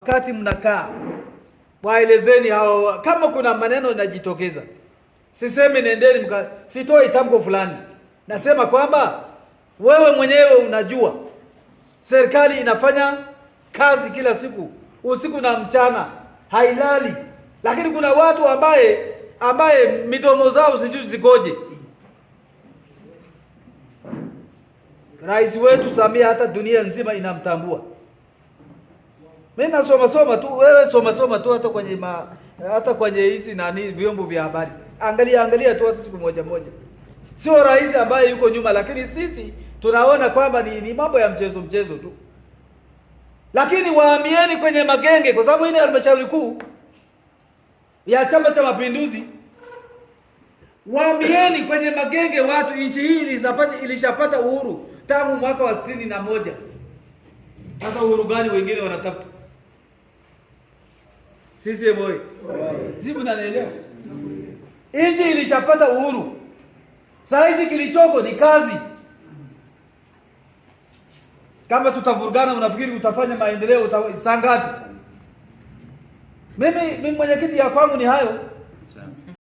Wakati mnakaa waelezeni hao, kama kuna maneno yanajitokeza. Sisemi nendeni sitoi tamko fulani. Nasema kwamba wewe mwenyewe unajua serikali inafanya kazi kila siku, usiku na mchana, hailali. Lakini kuna watu ambaye midomo zao sijui zikoje. Rais wetu Samia hata dunia nzima inamtambua. Mimi nasoma tu, wewe soma tu hata kwenye hizi vyombo vya habari. Angalia tu hata siku moja. Sio rais ambaye yuko nyuma, lakini sisi tunaona kwamba ni mambo ya mchezo tu. Lakini waambieni kwenye magenge, kwa sababu hii ni halmashauri kuu ya Chama cha Mapinduzi. Waambieni kwenye magenge watu, nchi hii ilishapata uhuru tangu mwaka wa 61. Sasa uhuru gani wengine wanatafuta? Sisi boy. Zibu nanaelewa. Nchi ilishapata uhuru. Sasa hizi kilichoko ni kazi. Kama tutavurugana, unafikiri utafanya maendeleo saa ngapi? Mimi mwenyekiti ya kwangu ni hayo.